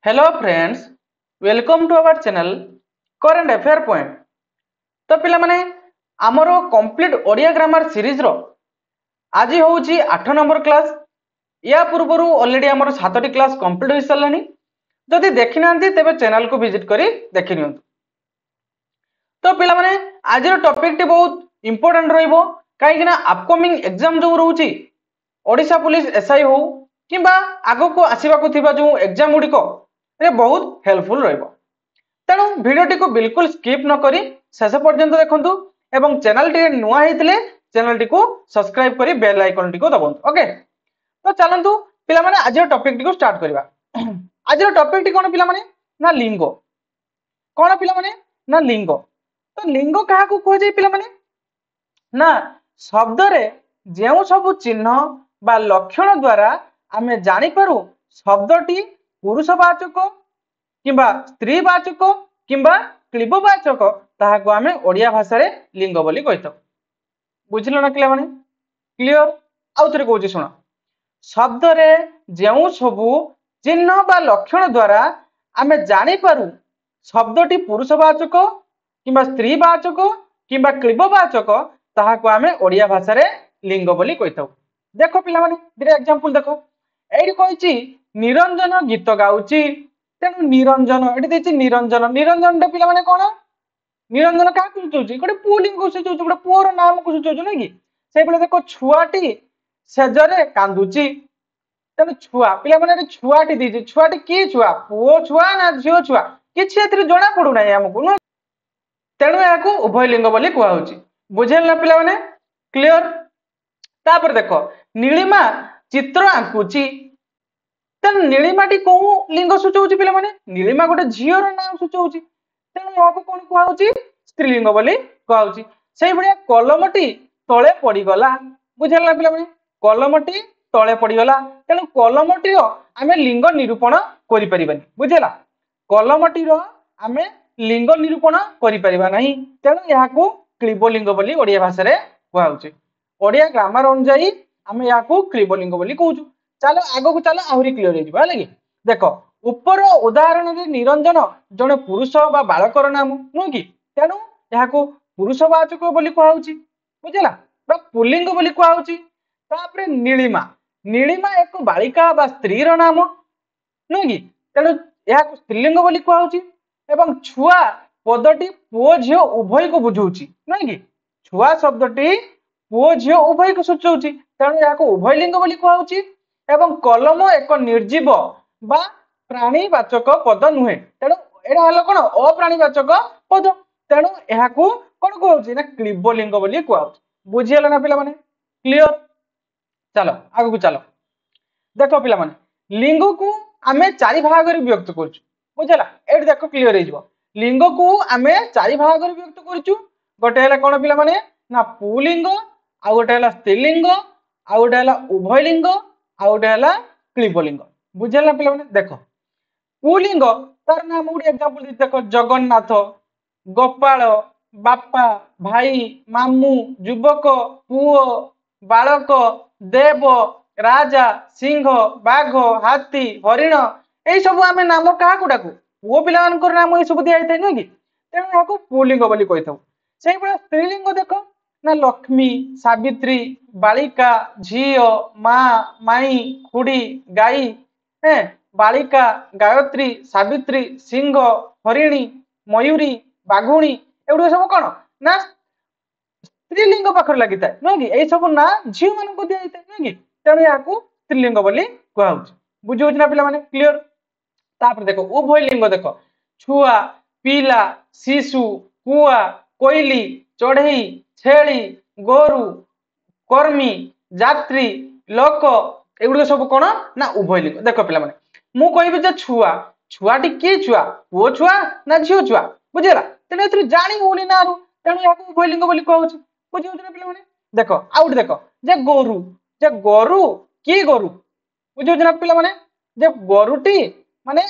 Hello friends, welcome to our channel current affair point. तो पिला माने आमर कंप्लीट ओडिया ग्रामर सीरीज रो आज होउची 8 नंबर क्लास। या पूर्व ऑलरेडी आमर 7टी क्लास कंप्लीट हो सारानी। जदि देखि नांती तेबे चैनल को विजिट करी देखि नियंतु। तो पिला माने आज रो टॉपिक टी बहुत इंपोर्टेंट रहइबो काहे ना अपकमिंग एग्जाम जो रहउची ओडिशा पुलिस एसआई हो किबा आगो को आसीबा को थिबा जो एग्जाम गुडी को बहुत हेल्पफुल रहिबो। तेणु भिडियोटी को बिल्कुल स्किप न करी शेष पर्यंत देखंतु एवं चैनल टी नुआ हेतिले चैनल टी को सब्सक्राइब करी बेल आइकन टी को दबंतु। ओके, तो चलंतु पिला माने आज टॉपिक टी को स्टार्ट करबा। आज टॉपिक टी कोन पिला माने ना लिंग। कोन पिला माने ना लिंग। तो लिंग काहा को कह जाय पिला माने ना शब्द रे जेउ सब चिन्ह बा लक्षण द्वारा आमे जानि पारू शब्दटी पुरुषवाचक किंबा स्त्रीवाचक किंबा क्लीबवाचक ताहाको आमे ओडिया भाषा रे लिंग बोली कहितो। बुझिलो ना पिला माने क्लियर। आउ थरे कहूची सुनो, शब्द रे जेउ सबु चिन्ह बा लक्षण द्वारा आमे जानि पारू शब्दटी पुरुषवाचक किंबा स्त्रीवाचक किंबा क्लीबवाचक ताहाको आमे ओडिया भाषा रे लिंग बोली कहितो। देखो पिला माने दिरे एग्जांपल देखो। एइडी कहिची निरंजन गीत गाउची। तेणु निरंजन एटी देछि निरंजन। निरंजन टा पिला माने कोन? निरंजन का सूचौची गोटे पुलिंग को सूचौची, गोटे पुअर नाम को सूचौची नै कि। सेइ बेले देखो छुआटी सेजरे कांदुची। तेणु छुआ पिला माने एटी छुआटी देछि। छुआटी की छुआ? पुओ छुआ ना झियो छुआ? किछि एथिरे जणा पडु नै हमकु न। तेणु याकू उभय लिंग बोली कुआ होची। बुझेल ना पिला माने क्लियर। तापर देखो नीलिमा चित्र आंकुची। तेणु नीलिमाटी को लिंग सूचौची पिला माने? नीलिमा गोटे झियोर नाम सूचौची। तेणु याको कोन कुआ होची? स्त्रीलिंग बोली कुआ होची। सेइ भलिया कलमटी तळे पड़ी गला। बुझेल ना पिला माने कलमटी तळे पड़ी गला। तेणु कलमटी रो आमे लिंग निरूपण करि परिबानी। बुझेला कलमटी रो आमे लिंग निरूपण करि परिबा नाही। तेणु याको क्लीबलिंग बोली ओडिया भाषा रे कुआ होची। ओडिया ग्रामर अनुसार आमे याको क्लीबलिंग बोली कहूछु। चलो आगो को चलो आहुरी क्लियर हो जिबा लागि। देखो ऊपर उदाहरण रे निरंजन जने पुरुष बा बालकर नाम नु कि। तेणु याको पुरुषवाचक बोली कुआ होची। बुझला बा पुल्लिंग बोली कुआ होची। तापरे नीलिमा, नीलिमा एक बालिका बा स्त्री रो नाम नु कि। तेणु याको स्त्रीलिंग बोली कुआ होची। एवं छुआ पदटी पुओ झियो उभय को बुझौची नै कि। छुआ शब्दटी पुओ झियो उभय को सूचौची। तेणु याको उभय लिंग बोली कुआ होची। एवं कलम एक निर्जीव बा प्राणीवाचक पद नुहे। तेणु एडा हलो कोन अप्राणीवाचक पद। तेणु एहाकू कोन कहउची ना क्लीबलिंग बोली कुआ होची। बुझियला ना पिला माने क्लियर। चलो आगो को चलो। देखो पिला माने लिंग को आमे चारि भाग रे विभक्त करछु। बुझला एडी देखो क्लियर हे जिवो। लिंग को आमे चारि भाग रे विभक्त करछु। गोटे हला कोन पिला माने ना पुलिंग, आ गोटे हला स्त्रीलिंग, आ गोटे हला उभयलिंग, आ गोटे हला क्लीबलिंग। बुझला पिला माने देखो पुलिंग तार नाम गुडी एग्जांपल दे देखो जगन्नाथ, गोपाल, बापा, भाई, मामू, युवक, पुओ, बालक, देव, राजा, सिंह, बाघ, हाथी, हरिण एई सब आमे नाम काहा को डाकू? पुओ पिला मानकर नाम एई सब दिया थाइ न कि। तेणु याको पुलिंग बोली कहिथाउ। सेहि बळे स्त्रीलिंग देखो ना लक्ष्मी, सावित्री, बालिका, झियो, मा, माई, खुडी, गाई, बालिका, गायत्री, सावित्री, सिंह, हरिणी, मयूरी, बाघुणी एउडो सब कोन ना स्त्रीलिंग पाखर लागि थाए न कि। एई सब ना झियो मान को दिया थाए न कि। तेणु याको स्त्रीलिंग बोली कुआ होउची। बुझि होउची ना पिला माने क्लियर। तापर देखो उभय लिंग देखो छुआ, पीला, शिशु, कुआ, कोइली, चढ़ई, छेली, गोरु, कर्मी, यात्री, लोक एगुड़ सब कौन ना उभय लिंग। देखो पिला माने मु कहबी जे छुआ, छुआटी की छुआ? पुओ छुआ ना झियो छुआ? बुझिला। तेणु एथि जानि होनी ना रु। तेणु याको उभय लिंग बोली कहउची। बुझि होउची ना पिला माने देखो आउट देखो जे गोरु, जे गोरु की गोरु? बुझि होउची ना पिला माने जे गोरुटी माने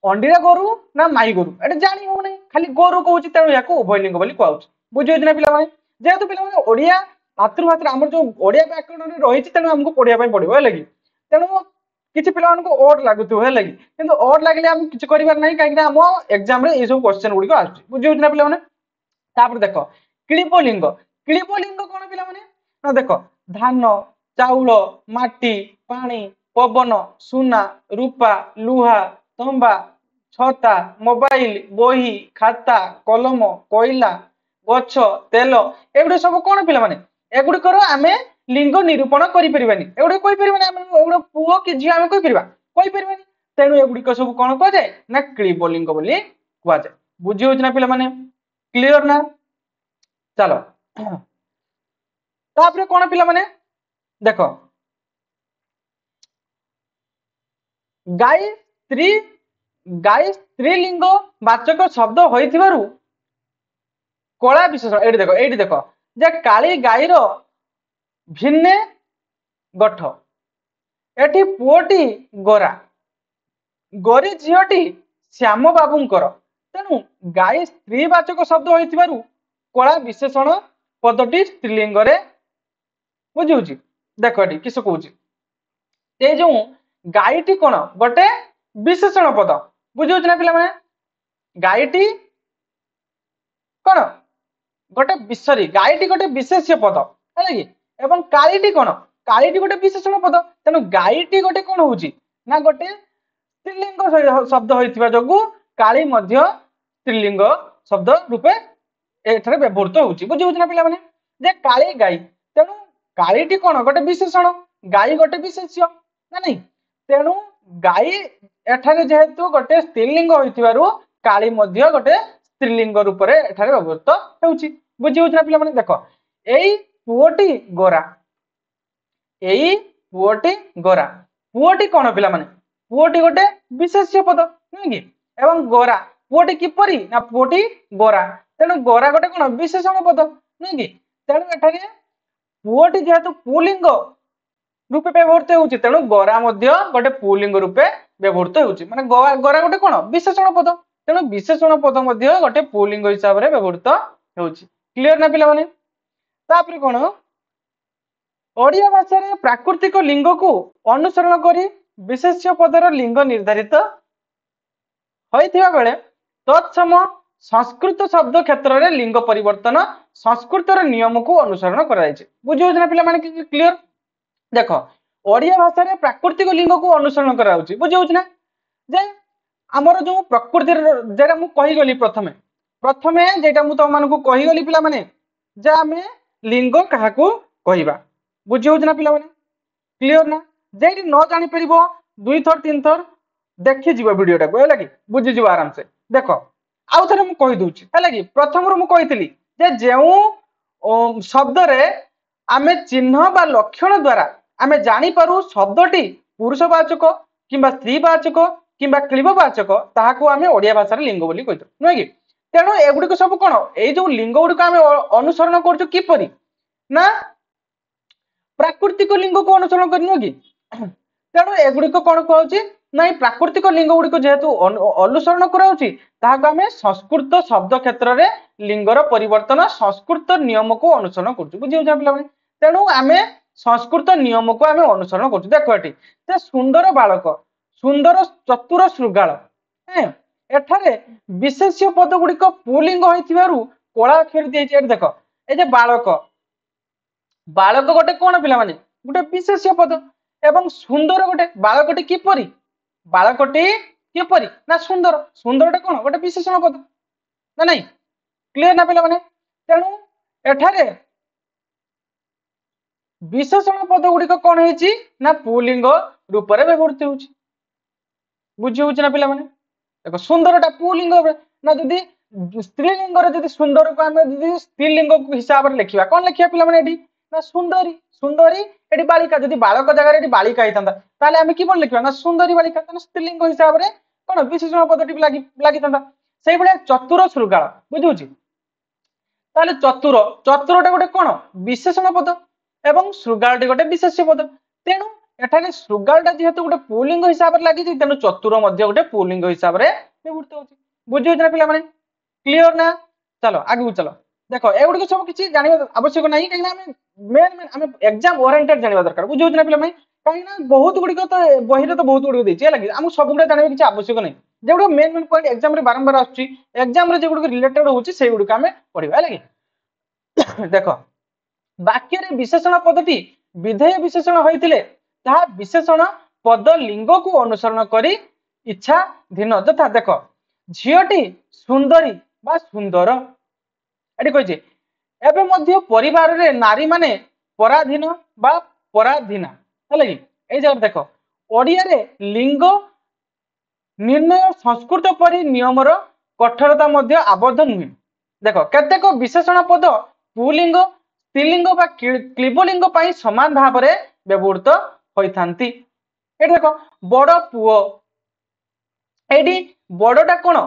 अंडीरा गोरु ना माई गोरु एटा जानि हो नै खाली गोरु कहउची। तेणु याको उभय लिंग बोली कहउची। बुझि होउची ना पिला माने जेहेतु पिला माने ओडिया मातृभाषा आमर जो ओडिया व्याकरण रे रहिछि तेणु हमको पढिया पय पडिबो हेला कि। तेणु किसी पिला ओड लगुव है लगी किंतु ओड लगे आम किसी कर कहीं आम एग्जाम ये सब क्वेश्चन गुड़िक आस बुझे ना पे देख किलिपलिंग किलिपलिंग कौन पे देख धान चाउल माटी पानी पवन सुना रूपा लुहा तंबा छता मोबाइल बही खाता कलम कोईला गछ तेल एगुड़ी सब कौन पे एगुड़िकर आम लिंग निरूपण करें एगुड़ी कहीपर पुओ कि झी आम कहीपर तेणु एगुड़िक सब कौन कह जाए ना किलिपलिंग कह जाए बुझी होना पे क्लीयर ना चलो तापर कौन पे देख गाई स्त्रीलिंग वाचक शब्द होइथिबारु कला विशेषण ये देख जे काली गाईर भिन्ने गठ एठी पुओटी गोरा गोरी झीटी श्याम बाबूंकर तेणु गाई स्त्रीवाचक शब्द होइथिबारु कला विशेषण पदटी स्त्रीलिंग रे बुझी देख ये किस कौच ये जो गाईटी कौन गोटे विशेषण पद बुझे ना पे गाईटी कौन गोटे सरी गाईटी गोटे विशेष्य पद है कि एवं कालीटी कौन कालीटी गोटे विशेषण पद तेणु गाईटी गोटे कौन होची ना गोटे स्त्रीलिंग शब्द होइथिबा जोगु काली मध्य स्त्रीलिंग शब्द रूपे एठारे व्यवहृत होची बुझी ना पे जे काली गाई तेणु कालीटी कौन गोटे विशेषण गाई गोटे विशेष्य ना नहीं तेणु गाई एठारे जेहेतु गोटे स्त्रीलिंग होइथिबारु काली मध्य गोटे स्त्रीलिंग रूप से एठारे व्यवहृत होउची बुझी होउची ना पिला देख एई पुओटी गोरा एई पुओटी गोरा पुओटी कौन पिला पुओटी गोटे विशेष्य पद नुहे कि एवं गोरा पुओटी किपरि ना पुओटी गोरा तेणु गोरा गोटे कौन विशेषण पद नुहे कि तेणु एठारे पुओटी जेहेतु पुलिंग रूपे व्यवहृत होउची तेणु गोरा मध्य गोटे पुलिंग रूपे व्यवहृत होउची माने गोरा गोटे कौन विशेषण पद तेणु विशेषण पद मध्य गोटे पुलिंग हिसाब से व्यवहृत होउची क्लियर ना पिला तापर कौन ओडिया भाषा रे प्राकृतिक लिंग को अनुसरण करी विशेष्य पदर लिंग निर्धारित होइथिबा बेले तत्सम संस्कृत शब्द क्षेत्र में लिंग परिवर्तन संस्कृत नियम को अनुसरण कराई बुझे ना पे क्लियर देख ओडिया भाषा रे प्राकृतिक लिंग को अनुसरण कराउची बुझे ना जे आमर जो प्रकृति जेटा मु कहीगली प्रथमे प्रथमे जेटा मु तुम मानकु कहीगली पिला माने जे आमे लिंग काहाकू कहिबा बुझे ना पिला माने क्लियर ना जेटी न जानि परिबो दुई थर तीन थर देखि जीव वीडियोटा को हैला कि बुझि जीव आराम से देख आउ थरे मु कहि दूची हैला कि प्रथम रो मु कहितली जे जेउ शब्द रे आमे चिन्ह बा लक्षण द्वारा आमे जानि पारू शब्दटी पुरुषवाचक किंबा स्त्रीवाचक किंबा क्लीबवाचक ताहाकू आमे ओडिया भाषा रे लिंग बोली कहितो नुहे कि तेणु एगुड़ी को सब कौन ये जो लिंग गुड़िक आम अनुसरण कर किपरि ना प्राकृतिक लिंग को अनुसरण कर कि तेणु एगुड़िक कौन कहूँ ना प्राकृतिक लिंग गुड़िक जेहेतु अनुसरण कराऊँ संस्कृत शब्द क्षेत्र में लिंगर परिवर्तन संस्कृत नियम को अनुसरण कर बुझे पे तेणु आम संस्कृत नियम को आम अनुसरण कर देख ये सुंदर बालक सुंदर चतुर श्रृगाल एठारे विशेष्य पद गुड़िक पुलिंग होइथिबारु कला अक्षर दिए देख ये बालक बालक गोटे कौन पिला माने गोटे विशेष्य पद एवं सुंदर गोटे बालकटी किपरि बालकटी किपरि ना सुंदर सुंदरटा कौन गोटे विशेषण पद ना नहीं क्लियर ना पिला माने तेणु एठारे विशेषण पद गुड़िक कौन होइछि ना पुलिंग रूप में व्यवहृत होउछि बुझी होउछि ना पिला माने देखो सुंदरटा पुलिंग ना जदि स्त्रीलिंग जदि सुंदर को आम स्त्रीलिंग हिसाब से लिखा कौन लिखा पिला माने एठी ना सुंदरी सुंदरी एटी बालिका जदि बालक जगह एटी बालिका होता ताले आम कि लिखा ना सुंदरी बालिका स्त्रीलिंग हिसाब से कौन विशेषण पदटी लगी से भाया चतुर श्रृगाल बुझुची ताले चतुर चतुरटा गोटे कौन विशेषण पद एवं श्रृगालटी गोटे विशेष्य पद तेणु एठारे श्रृगालटा जेहेतु गोटे पुलिंग हिसाब से लगी तेणु चतुर गोटे पुलिंग हिसाब से व्यवहृत होची बुझी ना पिला माने क्लियर ना चलो आगु चलो देखो एगुड़ी सब किसी जानवा आवश्यक नहीं कहीं मेन मेन आम एग्जाम ओरिएंटेड जानवा दरकार बुझे ना पिला कहीं बहुत गुड़िक तो बही तो बहुत गुड़िक देती है आमको सब गुड़ा जानवे किसी आवश्यक नहीं जो मेन मेन पॉइंट एग्जाम रे बारंबार आसाम जो गुड़िक रिलेटेड होची से गुड़िक आम पढ़ा है देख वाक्य रे विशेषण पदटी विधेय विशेषण होइतिले ताहा विशेषण पद लिंग को अनुसरण करी इच्छा धीन यथा देख झीटी सुंदरी बा सुंदर एटी कही एबे मध्य परिवार रे नारी माने पराधीन बा पराधीना है कि ए जगह देख ओडिया रे लिंग निर्णय संस्कृत परि नियमर कठोरता मध्य आबद्ध नुहे देख केतेक विशेषण पद पुलिंग स्त्रीलिंग बा क्लीबलिंग पई समान भाव में व्यवहृत होइथांती एटी देख बड़ पुओ एटी बड़टा कोन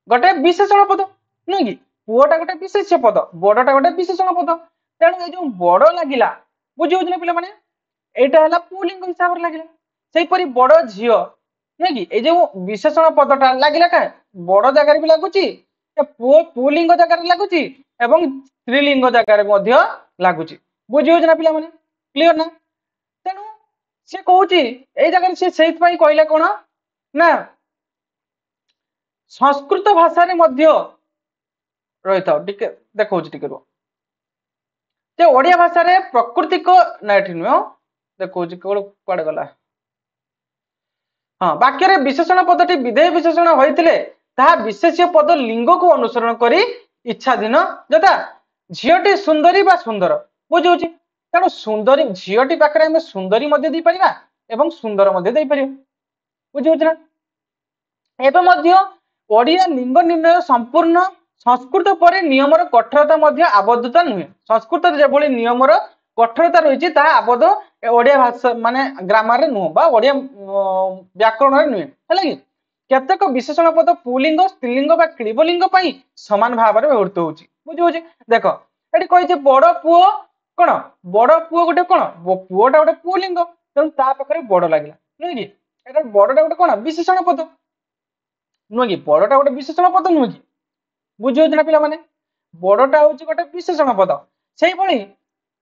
गोटे विशेषण पद नुहे कि पुओटा गोटे विशेष पद बड़टा गोटे विशेषण पद तेणु ये जो बड़ लगिला बुझे पे मैंने यहाँ है पुलिंग हिसाब से लगे से बड़ झील नहीं कि ये जो विशेषण पदटा लगे क्या बड़ जगार भी लगुच पुओ पुलिंग जगार लगुच स्त्रीलिंग जगार लगुच बुझे ना पे क्लीयर ना तेणु सी कौच ये जगह से कहला कौन ना संस्कृत भाषा रही था देखा टे ओडिया भाषा रे प्राकृतिक नाइट नुह देखो कड़े गला हाँ वाक्य रे विशेषण पदटी विधेय विशेषण होइतिले ताहा विशेष्य पद लिंग को अनुसरण करी इच्छाधीन यथा झीटी सुंदरी बा सुंदर बुझे तेणु सुंदरी झीटी पाखे आम सुंदरी दे पारिबा एवं सुंदर दे पार बुझे ना एवं ओडिया लिंग निर्णय संपूर्ण संस्कृत पर नियमर कठोरता आबद्धता नुहे संस्कृत जो नियमर कठोरता रही आबद्ध ओडिया भाषा माने ग्रामर नुह बा ओडिया व्याकरण नुहे है कि केतेक विशेषण पद पुलिंग स्त्रीलिंग बा क्लीबलिंग समान भाव में व्यवहृत होची बुझे देख ये कही बड़ पुओ कौन बड़ पुओ गोटे कौन पुओटा गोटे पुलिंग तेणु ता पाखे बड़ लगे नुहे कि बड़टा गोटे कौन विशेषण पद नुहे कि बड़टा गोटे विशेषण पद नुहे कि बुझे ना पे बड़टा हूँ गोटे विशेषण पद से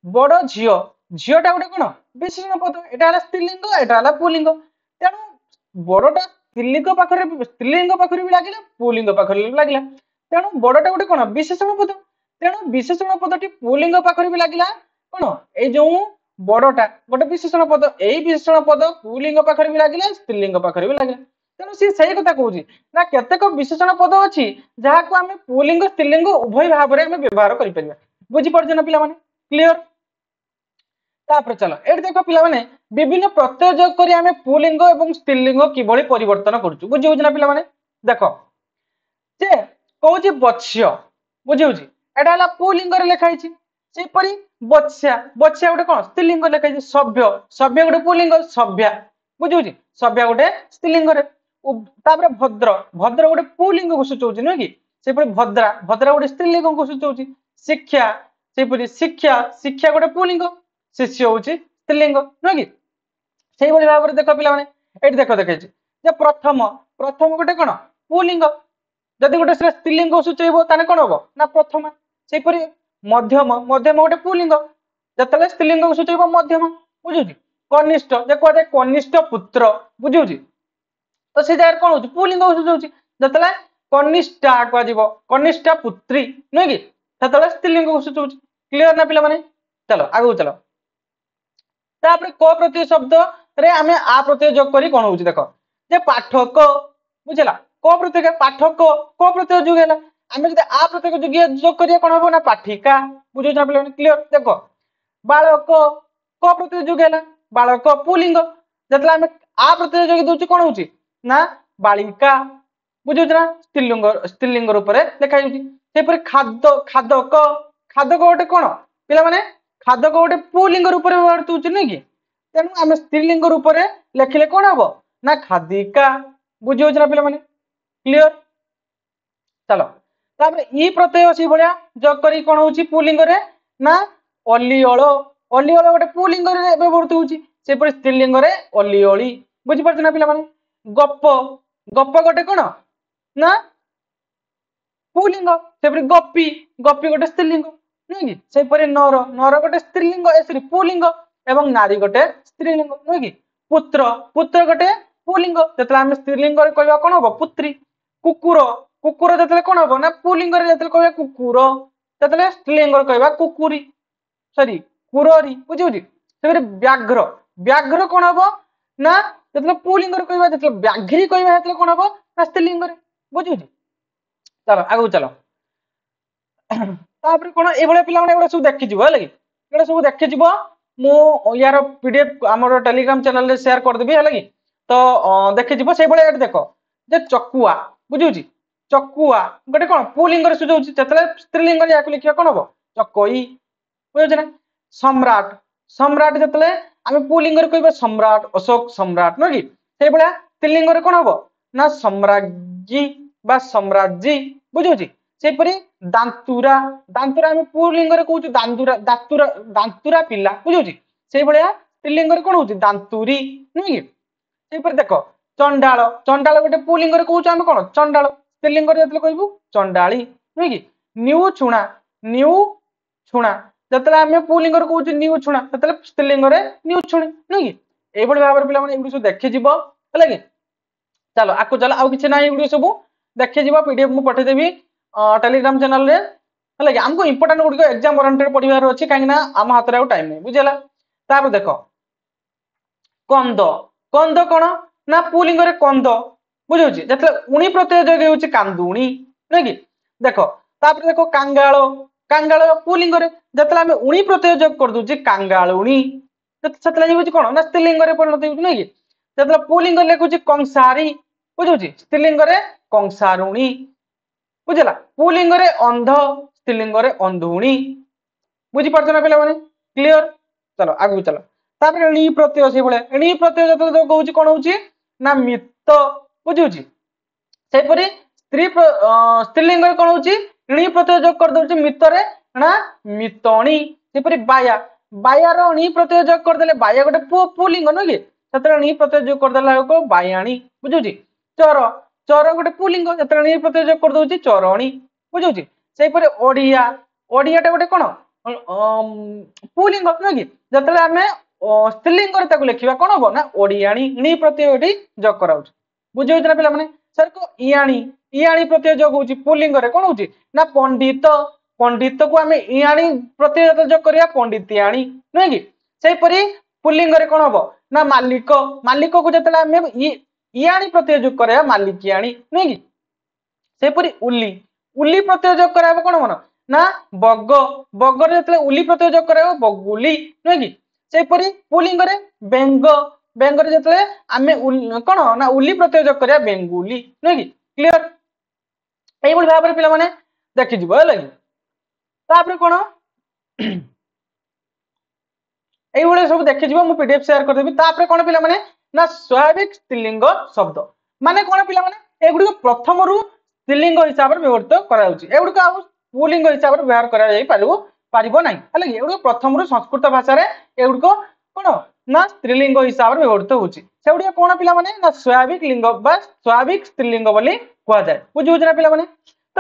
बड़ झील झीलटा गोटे कौन विशेषण पद यहाँ स्त्रीलिंग यहाँ पुलिंग तेणु बड़टा स्त्रीलिंग पाखे स्त्रीलिंग पाखे भी लगे पुलिंग पाखे भी लगे तेणु बड़टा गोटे कौन विशेषण पद तेणु विशेषण पदटी पुलिंग पाखे भी लगे कौन ये जो बड़टा गोटे विशेषण पद यही विशेषण पद पुलिंग पाखे भी लगे स्त्रीलिंग पाखे भी लगे तेणु सी सही कथा कहूँ ना केतेक विशेषण पद अच्छी जहाँ को आम पुलिंग स्त्रीलिंग उभय भाव में व्यवहार कर बुझीपार ना पे क्लीयर चलो ये देख पे विभिन्न प्रत्यय जोग कर आम पुलिंग और स्त्रीलिंग किभली परिवर्तन करुचु बुझे ना पे देख जे कौच बत्स्य बुझे यहाँ है पुलिंग लिखाई सेपरी बत्स्या बत्स्या गोटे कौन स्त्रीलिंग लिखाई सभ्य सभ्य गोटे पुलिंग सभ्या बुझे सभ्या गोटे स्त्रीलिंग तापर भद्र भद्र गोटे पुलिंग को सूचौची नुह कि सेपरी भद्रा भद्रा गोटे स्त्रीलिंग को सूचौची शिक्षा सेपरी शिक्षा शिक्षा गोटे पुलिंग शिष्य हूँ स्त्रीलिंग नुह कि से भाव में देख पे देख देखा प्रथम प्रथम गोटे कौन पुलिंग जदि गोटे स्त्रीलिंग को सूचैब ताने कौन हम ना प्रथमा सेपरी मध्यम मध्यम गोटे पुलिंग जिते स्त्रीलिंग को सूचैब मध्यम बुझे कनिष्ठ जे कह कनिष्ठ पुत्र बुझे तो से जगह कौन हो पुलिंग को सूचाऊँ जिते कनिष्ठा कह कनिष्ठा पुत्री नुह कि स्त्रीलिंग को सूचाऊँ क्लीयर ना पे चलो आगू चलो तापर क प्रत्यय शब्द रे आमे आ प्रत्यय जोग करी कौन होची देखो जे पाठक बुझला क प्रत्यय पाठक क प्रत्यय जोग हैला आमे जदि आ प्रत्यय जोग करिया कौन हो ना पाठिका बुझो ना पे क्लियर देखो बालक क प्रत्यय जोग हैला बालक पुलिंग जतला आमे आ प्रत्यय जोग दोची कौन होची ना बालिका बुझो ना स्त्रीलिंग स्त्रीलिंग रूप में लिखा जाउची सेपरि खाद्य खादक खादक गोटे कौन पिला माने खादक गोटे पुलिंग रूप में व्यवहार होची नहीं कि तेणु आम स्त्रीलिंग रूप में लिखिले कौन हम ना खादिका बुझे ना पे क्लीयर चलो तापर ई प्रत्यय अच्छी भाया जग करी कौन होची पुलिंग रे ना अलिअल अलिअल गोटे पुलिंग रे व्यवहृत होची सेपरि स्त्रीलिंग रे अलिअली बुझी पारछ ना पिला माने गप गप गोटे कौन ना पुलिंग सेपरि गपी गपी गोटे स्त्रीलिंग नुह कि सेपरि नर नर गोटे स्त्रीलिंग सॉरी पुलिंग एवं नारी गोटे स्त्रीलिंग नुहे कि पुत्र पुत्र गोटे पुलिंग जेतले आम स्त्रीलिंग कहवा कौन हम पुत्री कुकुर कुकुर जो कौन हम ना पुलिंग कह कुकुर जो स्त्रीलिंग कहवा कुकुरी सॉरी कुररी बुझी व्याघ्र व्याघ्र कौन हम ना जो पुलिंग कहवा जो व्याघ्री कहवा कौन हम ना स्त्रीलिंग बुझी चलो आगू चलो तापर कौन ये पिला सब देखी है सब देखी मु यार पीडीएफ आमर टेलीग्राम चैनल रे शेयर कर देबी है कि तो देखि से भाई देख जे चकुआ बुझी चकुआ गोटे कौन पुलिंग सुझाऊँ जो स्त्रीलिंग या लिखा कौन हम चकई बुझे ना सम्राट सम्राट जो आम पुलिंग कह सम्राट अशोक सम्राट नुह कि स्त्रीलिंग कौन हम ना सम्राज्ञी बा सम्राज्ञी बुझी सेपरी दांतुरा दांतुरा आम पुलिंग कहूँ दांतुरा दांतुरा दांतुरा पिला बुझी से भाया स्त्रीलिंग कौन हो दांतुरी नुह कि सेपरी देख चंडाल चंडाल गोटे पुलिंग कहूँ आम कौन चंडाल स्त्रीलिंग कहू चंडाली नुह कि न्यू छुणा न्यू छुणा जो आम पुलिंग कहूँ न्यू छुणा जो स्त्रीलिंग न्यू छुणी नुह कि ये भाव पे सब देखी है कि चलो आपको चलो आउ कि ना ये सब देखी पीडीएफ मुझे पठेदेवी टेलीग्राम चैनल रे है कि आमको इंपोर्टेंट गुड़िक एग्जाम ओरिएंटेड पढ़ार अच्छी कहीं आम हाथ में टाइम नहीं बुझेगा तापर देख कंद कंद कौन ना पुलिंग कंद बुझे जो उणी प्रत्यय जोग हो कांदुणी नुह कि देख तापर देख कांगाल कांगाल पुलिंग जो आम उणी प्रत्यय जोग कर दूचे कांगालुणी से कौन ना स्त्रीलिंग परिणत हो नुह कि जो पुलिंग लिखुची कंसारी बुझे स्त्रीलिंग कंसारुणी बुझेगा पुलिंग अंध स्त्रीलिंग अंधुणी बुझीपार ना पे क्लीयर चलो आगू चलो तापर णी प्रत्यय से भाई णी प्रत्यय जो कहूँ कौन हो ना मित बुझे सेपरी स्त्री स्त्रीलिंग कौन हो णी प्रत्यय जोग कर दौर मितरे ना मितणी सेपरी बाया बायार णी प्रत्यय जोग करदे बाया गोटे पुलिंग नुह कि णी प्रत्यय जोग करदे बायाणी बुझे चर चर गोटे पुलिंग जो णी प्रत्यय जोग कर दौर चरणी बुझे सेपरी ओडिया ओडियाटा गोटे कौन पुलिंग नुह कि जो आम स्त्रीलिंग लिखा कौन हम ना ओडियाणी णी प्रत्यय जोग कराऊ बुझे ना पे सर को इयाणी इयाणी प्रत्यय जोग हो पुलिंग कौन हो ना पंडित पंडित को आम इयाणी प्रत्यय जोग करा पंडितियाणी नुह कि सेपरी पुलिंग कौन हम ना मालिक मालिक को जो आम इयाणी प्रत्यय जोग करा मालिकियाणी नुह कि सेपरी उली उली प्रत्यय जोग करा कौन मन ना बग बगर जो उली प्रत्यय जोग करा बगुली नुह कि सेपरी पुलिंग बेंग बेंग जो आम कौन ना उली प्रत्यय जोग करा बेंगुली नुह कि क्लीयर ये भाव पे पे देखी है कि कौन ये सब देखी मुझे पीडीएफ शेयर करदेवी कौन पे ना स्वाभाविक स्त्रीलिंग शब्द माने कौन पे एगुड़िक प्रथम रू स्त्रीलिंग हिसाब से व्यवहृत करागुड़िक आ पुलिंग हिसाब से व्यवहार कर प्रथम रू संस्कृत भाषा एगुड़िक कौन ना स्त्रीलिंग हिसाब से व्यवहृत होगुड़िक कौन पे ना स्वाभाविक लिंग स्वाभाविक स्त्रीलिंग बोली कहुए बुझे ना पे तो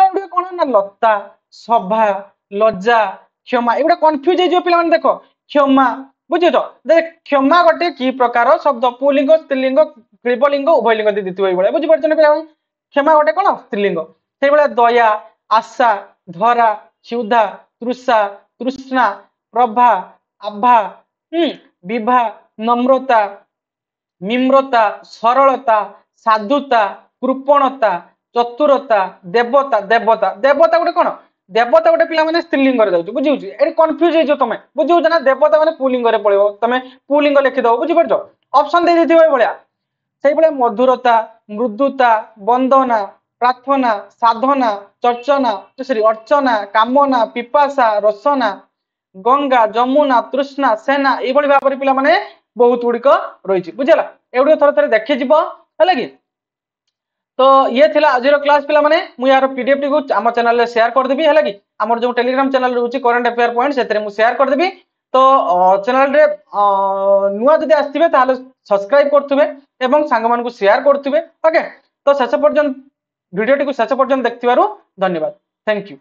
एगुड़िक कौन ना लता सभा लज्जा क्षमा एगुड़ा कन्फ्यूज हो देख क्षमा बुझे देख क्षमा गोटे कि प्रकार शब्द पुलिंग स्त्रीलिंग क्लीबलिंग उभयलिंग दीदी बुझीपार पे क्षमा गोटे कौन स्त्रीलिंग से भाया दया आशा धरा क्षुधा तृषा तृष्णा प्रभा आभा विभा नम्रता मिम्रता सरलता साधुता कृपणता चतुरता देवता देवता देवता गोटे कौन देवता गोटे पे स्त्रीलिंग बुझे ये कन्फ्यूज हो तुम बुझे ना देवता मैंने पुलिंग पड़ो तुम पुलिंग लिखिदेव बुझीपार ऑप्शन दे देथिबो भाया से भाया मधुरता मृदुता वंदना प्रार्थना साधना चर्चना सॉरी अर्चना कामना पिपासा रसना गंगा जमुना तृष्णा सेना ये भाव में पे बहुत गुड़िक रही बुझेगा एगुड़ थोड़ा थोड़ा देखी है कि तो ये थिला आज क्लास पे मुझे यार पीडीएफ टी आम चैनल रे शेयर करदेवी है कि आमर जो टेलीग्राम चैनल रोचे करेंट अफेयर पॉइंट से शेयर करदेवी तो चैनल रे नुआ जदि आसथिबे ताले सब्सक्राइब करथुबे एवं सांग मान को शेयर करथुबे ओके तो शेष पर्यंत वीडियो टी को शेष पर्यंत देखथिबारु धन्यवाद थैंक यू।